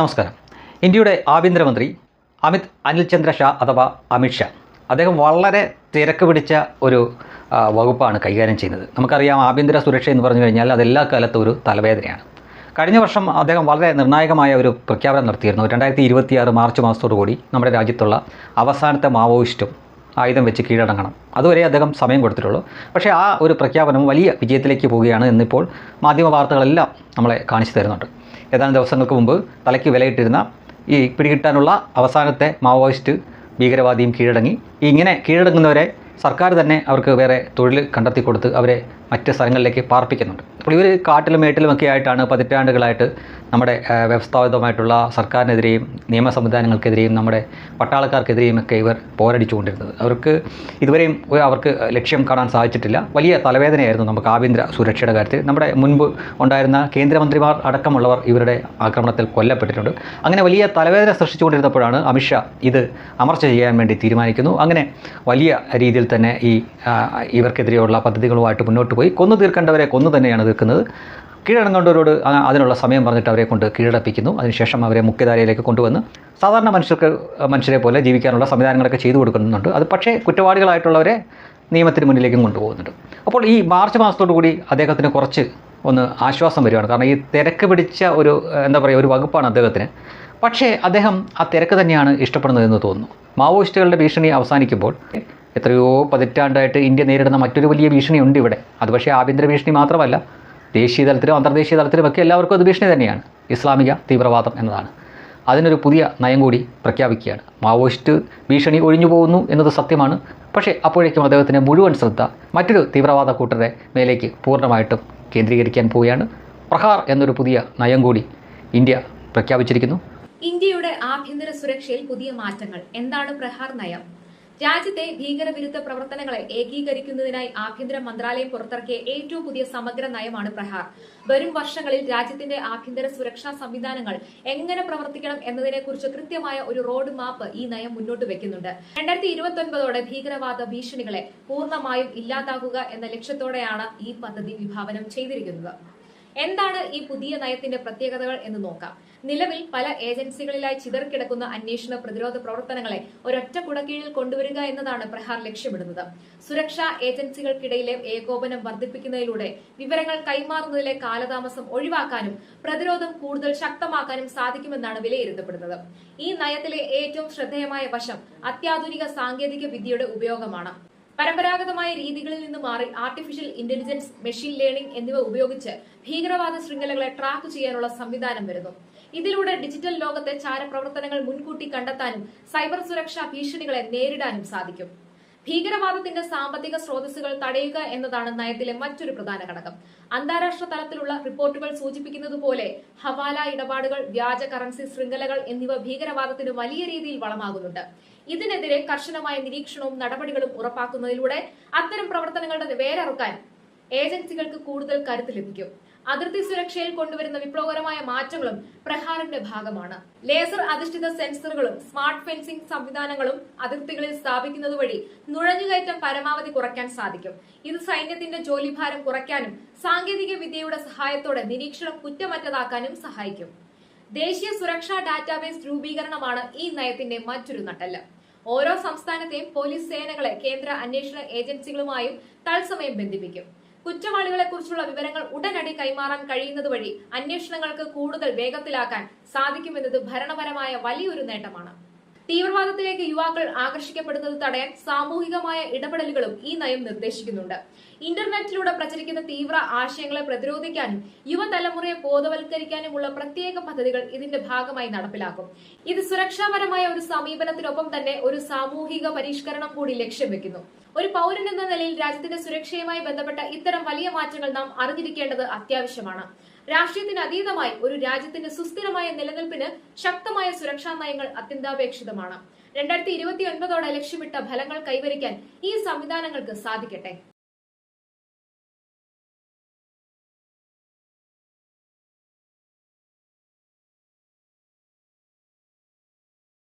നമസ്കാരം. ഇന്ത്യയുടെ ആഭ്യന്തരമന്ത്രി അനിൽ ചന്ദ്ര ഷാ അഥവാ അമിത് ഷാ അദ്ദേഹം വളരെ തിരക്ക് പിടിച്ച ഒരു വകുപ്പാണ് കൈകാര്യം ചെയ്യുന്നത്. നമുക്കറിയാം, ആഭ്യന്തര സുരക്ഷ എന്ന് പറഞ്ഞു കഴിഞ്ഞാൽ അതെല്ലാ കാലത്തും ഒരു തലവേദനയാണ്. കഴിഞ്ഞ വർഷം അദ്ദേഹം വളരെ നിർണായകമായ ഒരു പ്രഖ്യാപനം നടത്തിയിരുന്നു. 2026 മാർച്ച് മാസത്തോടുകൂടി നമ്മുടെ രാജ്യത്തുള്ള അവസാനത്തെ മാവോയിസ്റ്റും ആയുധം വെച്ച് കീഴടങ്ങണം. അതുവരെ അദ്ദേഹം സമയം കൊടുത്തിട്ടുള്ളൂ. പക്ഷേ ആ ഒരു പ്രഖ്യാപനം വലിയ വിജയത്തിലേക്ക് പോവുകയാണ് എന്നിപ്പോൾ മാധ്യമ വാർത്തകളെല്ലാം നമ്മളെ കാണിച്ചു തരുന്നുണ്ട്. ഏതാനും ദിവസങ്ങൾക്ക് മുമ്പ് തലയ്ക്ക് വിലയിട്ടിരുന്ന ഈ പിടികിട്ടാനുള്ള അവസാനത്തെ മാവോയിസ്റ്റ് ഭീകരവാദിയും കീഴടങ്ങി. ഇങ്ങനെ കീഴടങ്ങുന്നവരെ സർക്കാർ തന്നെ അവർക്ക് വേറെ തൊഴിൽ കണ്ടെത്തി കൊടുത്ത് അവരെ മറ്റ് സ്ഥലങ്ങളിലേക്ക് പാർപ്പിക്കുന്നുണ്ട്. അപ്പോൾ ഇവർ കാട്ടിലും മേട്ടിലുമൊക്കെ ആയിട്ടാണ് പതിറ്റാണ്ടുകളായിട്ട് നമ്മുടെ വ്യവസ്ഥാപിതമായിട്ടുള്ള സർക്കാരിനെതിരെയും നിയമ സംവിധാനങ്ങൾക്കെതിരെയും നമ്മുടെ പട്ടാളക്കാർക്കെതിരെയും ഒക്കെ ഇവർ പോരടിച്ചുകൊണ്ടിരുന്നത്. അവർക്ക് ഇതുവരെയും അവർക്ക് ലക്ഷ്യം കാണാൻ സാധിച്ചിട്ടില്ല. വലിയ തലവേദനയായിരുന്നു നമുക്ക് ആഭ്യന്തര സുരക്ഷയുടെ കാര്യത്തിൽ. നമ്മുടെ മുൻപ് ഉണ്ടായിരുന്ന കേന്ദ്രമന്ത്രിമാർ അടക്കമുള്ളവർ ഇവരുടെ ആക്രമണത്തിൽ കൊല്ലപ്പെട്ടിട്ടുണ്ട്. അങ്ങനെ വലിയ തലവേദന സൃഷ്ടിച്ചുകൊണ്ടിരുന്നപ്പോഴാണ് അമിത്ഷാ ഇത് അമർച്ച ചെയ്യാൻ വേണ്ടി തീരുമാനിക്കുന്നു. അങ്ങനെ വലിയ രീതിയിൽ തന്നെ ഇവർക്കെതിരെയുള്ള പദ്ധതികളുമായിട്ട് മുന്നോട്ട് പോയി. കൊന്നു തീർക്കേണ്ടവരെ കൊന്നു തന്നെയാണ് തീർക്കുന്നത്. കീഴടങ്ങേണ്ടവരോട് അതിനുള്ള സമയം പറഞ്ഞിട്ട് അവരെ കൊണ്ട് കീഴടപ്പിക്കുന്നു. അതിനുശേഷം അവരെ മുഖ്യധാരയിലേക്ക് കൊണ്ടുവന്ന് സാധാരണ മനുഷ്യരെ പോലെ ജീവിക്കാനുള്ള സംവിധാനങ്ങളൊക്കെ ചെയ്തു കൊടുക്കുന്നുണ്ട്. അത് പക്ഷേ കുറ്റവാളികളായിട്ടുള്ളവരെ നിയമത്തിന് മുന്നിലേക്കും കൊണ്ടുപോകുന്നുണ്ട്. അപ്പോൾ ഈ മാർച്ച് മാസത്തോടു കൂടി അദ്ദേഹത്തിന് കുറച്ച് ഒന്ന് ആശ്വാസം വരികയാണ്. കാരണം ഈ തിരക്ക് പിടിച്ച ഒരു വകുപ്പാണ് അദ്ദേഹത്തിന്. പക്ഷേ അദ്ദേഹം ആ തിരക്ക് തന്നെയാണ് ഇഷ്ടപ്പെടുന്നതെന്ന് തോന്നുന്നു. മാവോയിസ്റ്റുകളുടെ ഭീഷണി അവസാനിക്കുമ്പോൾ എത്രയോ പതിറ്റാണ്ടായിട്ട് ഇന്ത്യ നേരിടുന്ന മറ്റൊരു വലിയ ഭീഷണിയുണ്ട് ഇവിടെ. അത് പക്ഷേ ആഭ്യന്തര ഭീഷണി മാത്രമല്ല, ദേശീയ തലത്തിലും അന്തർദേശീയ തലത്തിലുമൊക്കെ എല്ലാവർക്കും അത് ഭീഷണി തന്നെയാണ്. ഇസ്ലാമിക തീവ്രവാദം എന്നതാണ്. അതിനൊരു പുതിയ നയം കൂടി പ്രഖ്യാപിക്കുകയാണ്. മാവോയിസ്റ്റ് ഭീഷണി ഒഴിഞ്ഞു പോകുന്നു എന്നത് സത്യമാണ്. പക്ഷേ അപ്പോഴേക്കും അദ്ദേഹത്തിൻ്റെ മുഴുവൻ ശ്രദ്ധ മറ്റൊരു തീവ്രവാദ കൂട്ടരുടെ മേലേക്ക് പൂർണ്ണമായിട്ടും കേന്ദ്രീകരിക്കാൻ പോവുകയാണ്. പ്രഹാർ എന്നൊരു പുതിയ നയം കൂടി ഇന്ത്യ പ്രഖ്യാപിച്ചിരിക്കുന്നു. ഇന്ത്യയുടെ ആഭ്യന്തര സുരക്ഷയിൽ പുതിയ മാറ്റങ്ങൾ. എന്താണ് പ്രഹാർ നയം? രാജ്യത്തെ ഭീകരവിരുദ്ധ പ്രവർത്തനങ്ങളെ ഏകീകരിക്കുന്നതിനായി ആഭ്യന്തര മന്ത്രാലയം പുറത്തിറക്കിയ ഏറ്റവും പുതിയ സമഗ്ര നയമാണ് പ്രഹാർ. വരും വർഷങ്ങളിൽ രാജ്യത്തിന്റെ ആഭ്യന്തര സുരക്ഷാ സംവിധാനങ്ങൾ എങ്ങനെ പ്രവർത്തിക്കണം എന്നതിനെക്കുറിച്ച് കൃത്യമായ ഒരു റോഡ് മാപ്പ് ഈ നയം മുന്നോട്ട് വെക്കുന്നുണ്ട്. 2029 ഭീകരവാദ ഭീഷണികളെ പൂർണ്ണമായും ഇല്ലാതാക്കുക എന്ന ലക്ഷ്യത്തോടെയാണ് ഈ പദ്ധതി വിഭാവനം ചെയ്തിരിക്കുന്നത്. എന്താണ് ഈ പുതിയ നയത്തിന്റെ പ്രത്യേകതകൾ എന്ന് നോക്കാം. നിലവിൽ പല ഏജൻസികളിലായി ചിതറിക്കിടക്കുന്ന അന്വേഷണ പ്രതിരോധ പ്രവർത്തനങ്ങളെ ഒരൊറ്റ കുടക്കീഴിൽ കൊണ്ടുവരിക എന്നതാണ് പ്രഹാർ ലക്ഷ്യമിടുന്നത്. സുരക്ഷാ ഏജൻസികൾക്കിടയിലെ ഏകോപനം വർദ്ധിപ്പിക്കുന്നതിലൂടെ വിവരങ്ങൾ കൈമാറുന്നതിലെ കാലതാമസം ഒഴിവാക്കാനും പ്രതിരോധം കൂടുതൽ ശക്തമാക്കാനും സാധിക്കുമെന്നാണ് വിലയിരുത്തപ്പെടുന്നത്. ഈ നയത്തിലെ ഏറ്റവും ശ്രദ്ധേയമായ വശം അത്യാധുനിക സാങ്കേതിക വിദ്യയുടെ ഉപയോഗമാണ്. പരമ്പരാഗതമായ രീതികളിൽ നിന്ന് മാറി ആർട്ടിഫിഷ്യൽ ഇന്റലിജൻസ്, മെഷീൻ ലേണിംഗ് എന്നിവ ഉപയോഗിച്ച് ഭീകരവാദ ശൃംഖലകളെ ട്രാക്ക് ചെയ്യാനുള്ള സംവിധാനം വരുന്നു. ഇതിലൂടെ ഡിജിറ്റൽ ലോകത്തെ ചാരപ്രവർത്തനങ്ങൾ മുൻകൂട്ടി കണ്ടെത്താനും സൈബർ സുരക്ഷാ ഭീഷണികളെ നേരിടാനും സാധിക്കും. ഭീകരവാദത്തിന്റെ സാമ്പത്തിക സ്രോതസ്സുകൾ തടയുക എന്നതാണ് നയത്തിലെ മറ്റൊരു പ്രധാന ഘടകം. അന്താരാഷ്ട്ര തലത്തിലുള്ള റിപ്പോർട്ടുകൾ സൂചിപ്പിക്കുന്നതുപോലെ ഹവാല ഇടപാടുകൾ, വ്യാജ കറൻസി ശൃംഖലകൾ എന്നിവ ഭീകരവാദത്തിന് വലിയ രീതിയിൽ വളമാകുന്നുണ്ട്. ഇതിനെതിരെ കർശനമായ നിരീക്ഷണവും നടപടികളും ഉറപ്പാക്കുന്നതിലൂടെ അത്തരം പ്രവർത്തനങ്ങളുടെ വേരറുക്കാൻ ഏജൻസികൾക്ക് കൂടുതൽ കരുത്ത് ലഭിക്കും. അതിർത്തി സുരക്ഷയിൽ കൊണ്ടുവരുന്ന വിപ്ലവകരമായ മാറ്റങ്ങളും പ്രഹാറിന്റെ ഭാഗമാണ്. ലേസർ അധിഷ്ഠിത സെൻസറുകളും സ്മാർട്ട് ഫെൻസിംഗ് സംവിധാനങ്ങളും അതിർത്തികളിൽ സ്ഥാപിക്കുന്നത് വഴി നുഴഞ്ഞുകയറ്റം പരമാവധി കുറയ്ക്കാൻ സാധിക്കും. ഇത് സൈന്യത്തിന്റെ ജോലിഭാരം കുറയ്ക്കാനും സാങ്കേതിക വിദ്യയുടെ സഹായത്തോടെ നിരീക്ഷണം കുറ്റമറ്റതാക്കാനും സഹായിക്കും. ദേശീയ സുരക്ഷാ ഡാറ്റാബേസ് രൂപീകരണമാണ് ഈ നയത്തിന്റെ മറ്റൊരു നട്ടെല്ല്. ഓരോ സംസ്ഥാനത്തെയും പോലീസ് സേനകളെ കേന്ദ്ര അന്വേഷണ ഏജൻസികളുമായും തത്സമയം ബന്ധിപ്പിക്കും. കുറ്റവാളികളെ കുറിച്ചുള്ള വിവരങ്ങൾ ഉടനടി കൈമാറാൻ കഴിയുന്നത് വഴി അന്വേഷണങ്ങൾക്ക് കൂടുതൽ വേഗത്തിലാക്കാൻ സാധിക്കുമെന്നത് ഭരണപരമായ വലിയൊരു നേട്ടമാണ്. തീവ്രവാദത്തിലേക്ക് യുവാക്കൾ ആകർഷിക്കപ്പെടുന്നത് തടയാൻ സാമൂഹികമായ ഇടപെടലുകളും ഈ നയം നിർദ്ദേശിക്കുന്നുണ്ട്. ഇന്റർനെറ്റിലൂടെ പ്രചരിക്കുന്ന തീവ്ര ആശയങ്ങളെ പ്രതിരോധിക്കാനും യുവതലമുറയെ ബോധവൽക്കരിക്കാനുമുള്ള പ്രത്യേക പദ്ധതികൾ ഇതിന്റെ ഭാഗമായി നടപ്പിലാക്കും. ഇത് സുരക്ഷാപരമായ ഒരു സമീപനത്തിനൊപ്പം തന്നെ ഒരു സാമൂഹിക പരിഷ്കരണം കൂടി ലക്ഷ്യം വെക്കുന്നു. ഒരു പൗരൻ എന്ന നിലയിൽ രാജ്യത്തിന്റെ സുരക്ഷയുമായി ബന്ധപ്പെട്ട ഇത്തരം വലിയ മാറ്റങ്ങൾ നാം അറിഞ്ഞിരിക്കേണ്ടത് അത്യാവശ്യമാണ്. രാഷ്ട്രീയത്തിന് അതീതമായി ഒരു രാജ്യത്തിന്റെ സുസ്ഥിരമായ നിലനിൽപ്പിന് ശക്തമായ സുരക്ഷാ നയങ്ങൾ അത്യന്താപേക്ഷിതമാണ്. 2029 ലക്ഷ്യമിട്ട ഫലങ്ങൾ കൈവരിക്കാൻ ഈ സംവിധാനങ്ങൾക്ക് സാധിക്കട്ടെ.